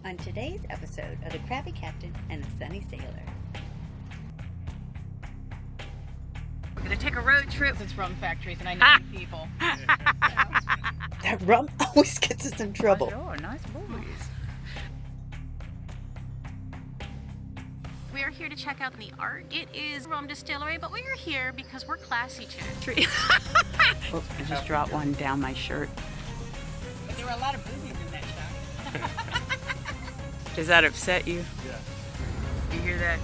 on today's episode of the Crabby Captain and the Sunny Sailor. We're going to take a road trip. It's rum factories and I need people. That rum always gets us in trouble. Oh, nice boys. We are here to check out the art. It is a rum distillery, but we are here because we're classy too. Oh, I just dropped one down my shirt. But there were a lot of boobies in that shot. Does that upset you? Yeah. You hear that?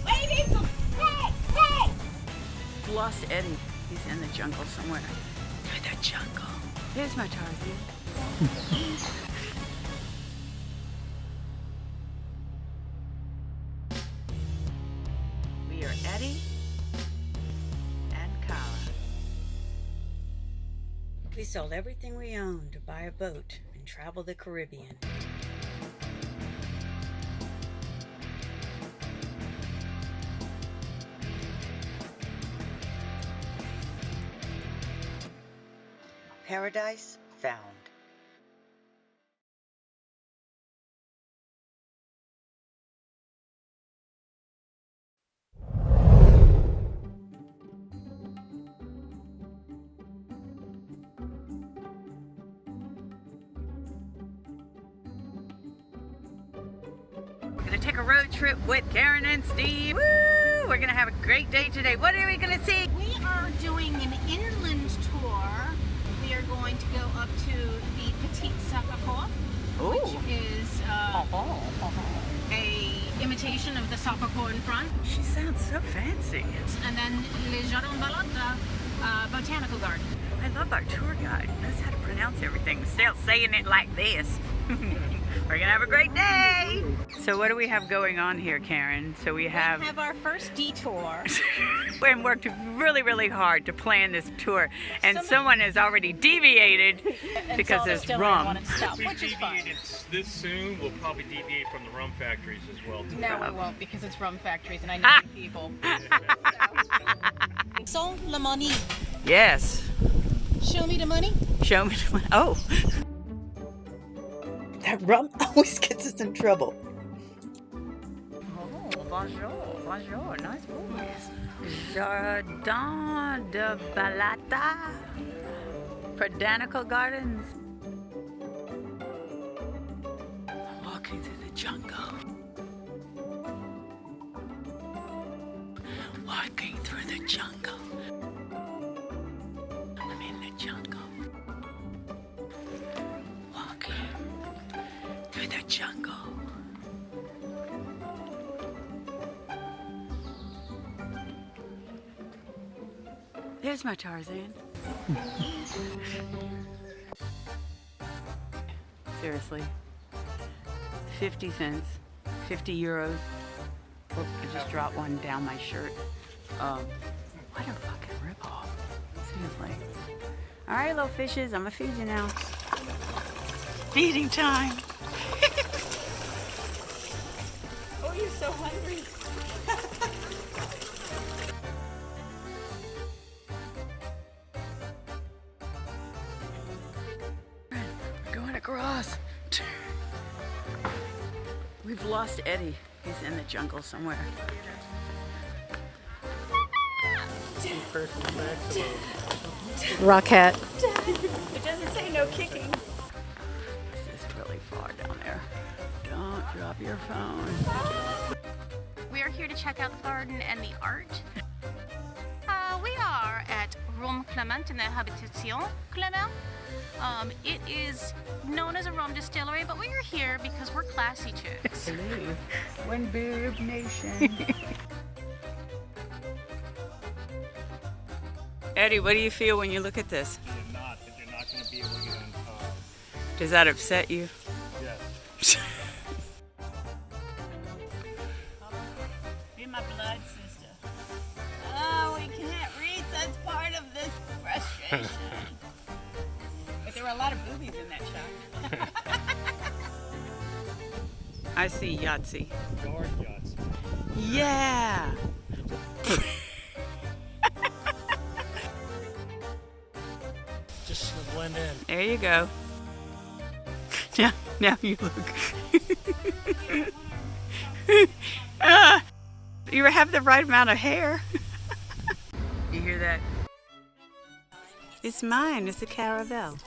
Ladies, hey, hey! We've lost Eddie. He's in the jungle somewhere. Through the jungle. Here's my Tarzan. We are Eddie and Kara. We sold everything we owned to buy a boat and travel the Caribbean. Paradise found. We're gonna take a road trip with Karen and Steve. Woo! We're gonna have a great day today. What are we gonna see? We are doing an inland tour. We are going to go up to the Petite Sapakor, which is a imitation of the Sapakor in front. She sounds so fancy. And then Le Jardin Ballot, Botanical Garden. I love our tour guide. He knows how to pronounce everything instead of saying it like this. We're gonna have a great day. So what do we have going on here, Karen? So we have our first detour. and worked really, really hard to plan this tour, and someone has already deviated because there's rum. Which is fine. This soon, we'll probably deviate from the rum factories as well. No, we won't, because it's rum factories and I need people. So, la money. Yes. Show me the money. Show me the money. Oh. That rum always gets us in trouble. Oh, bonjour, bonjour, nice boys. Jardin de Balata, Botanical Gardens. Walking through the jungle. Walking through the jungle. I'm in the jungle. Walking through the jungle. There's my Tarzan. Seriously. 50 cents. 50 euros. Oh, I just dropped one down my shirt. What a fucking ripoff. Seriously. Alright, little fishes, I'm gonna feed you now. Feeding time. Oh, you're so hungry. We're going across. We've lost Eddie. He's in the jungle somewhere. Rockette. It doesn't say no kicking. This is really far down there. Don't drop your phone. We are here to check out the garden and the art. We are at Rum Clement in the Habitation Clement. It is known as a rum distillery, but we are here because we're classy chicks. One big nation. Eddie, what do you feel when you look at this? You're not going to be able to get on top. Does that upset you? Yes. Be my blood sister. Oh, we can't read. That's part of this frustration. But there were a lot of boobies in that shot. I see Yahtzee. Yard yachts. Yeah. Just blend in. There you go. Yeah. Now you look. You have the right amount of hair. You hear that? It's mine. It's a caravel.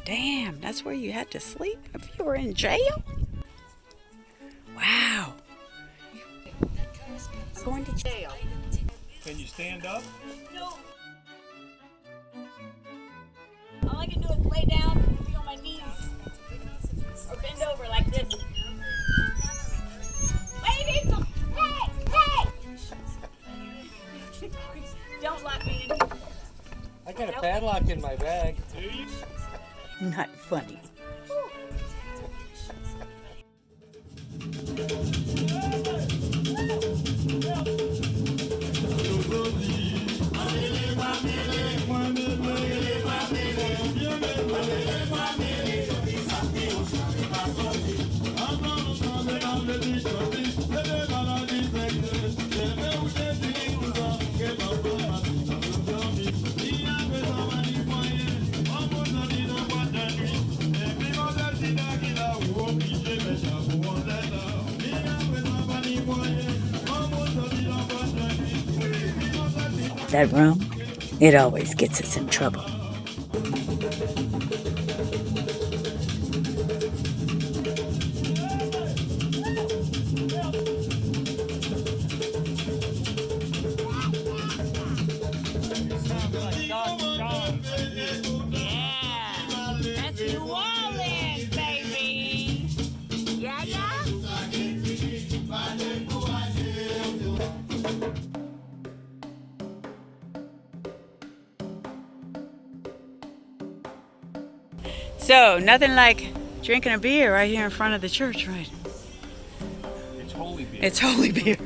Damn, that's where you had to sleep if you were in jail? Wow. Going to jail. Can you stand up? No. All I can do is lay down and be on my knees. Or bend over like this. Ladies! Hey! Hey! Don't lock me in here. I got a padlock in my bag. Not funny. That rum, it always gets us in trouble. That's New Orleans, baby. Yeah, yeah. So, nothing like drinking a beer right here in front of the church, right? It's holy beer. It's holy beer.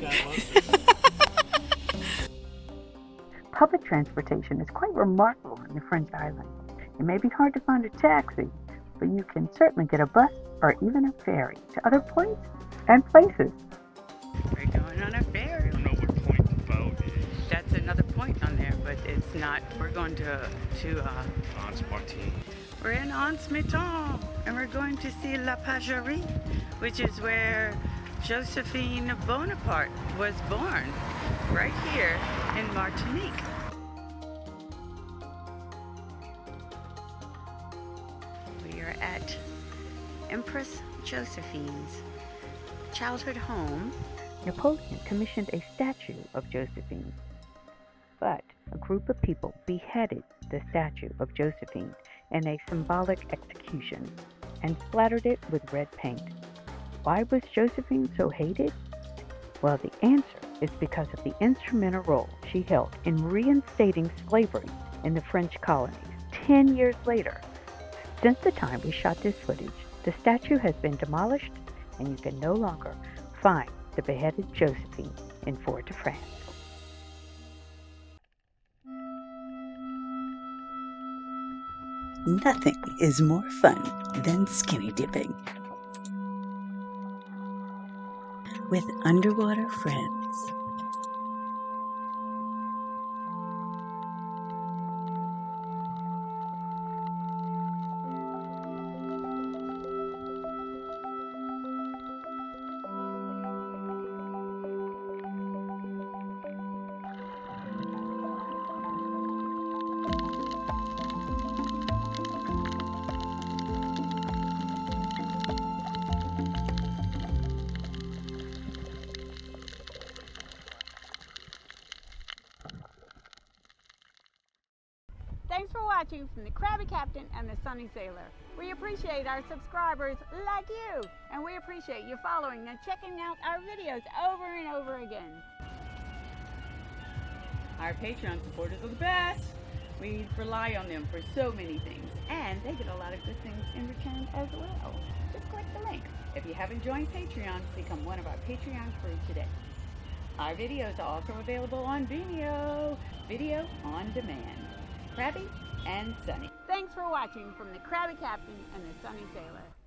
Public transportation is quite remarkable in the French islands. It may be hard to find a taxi, but you can certainly get a bus or even a ferry to other points and places. We're going on a ferry. I don't know what point the boat is. That's another point on there, but it's not. We're going to Anse Martin. we're in Anse Martin, and we're going to see La Pagerie, which is where Josephine Bonaparte was born, right here in Martinique. We are at Empress Josephine's childhood home. Napoleon commissioned a statue of Josephine, but a group of people beheaded the statue of Josephine in a symbolic execution and splattered it with red paint. Why was Josephine so hated? Well, the answer is because of the instrumental role she held in reinstating slavery in the French colonies. 10 years later, since the time we shot this footage, the statue has been demolished and you can no longer find the beheaded Josephine in Fort-de-France. Nothing is more fun than skinny dipping with underwater friends. Thanks for watching from the Crabby Captain and the Sunny Sailor. We appreciate our subscribers like you, and we appreciate you following and checking out our videos over and over again. Our Patreon supporters are the best. We rely on them for so many things, and they get a lot of good things in return as well. Just click the link. If you haven't joined Patreon, become one of our Patreon crew today. Our videos are also available on Vimeo, video on demand. Crabby and Sunny. Thanks for watching from the Crabby Captain and the Sunny Sailor.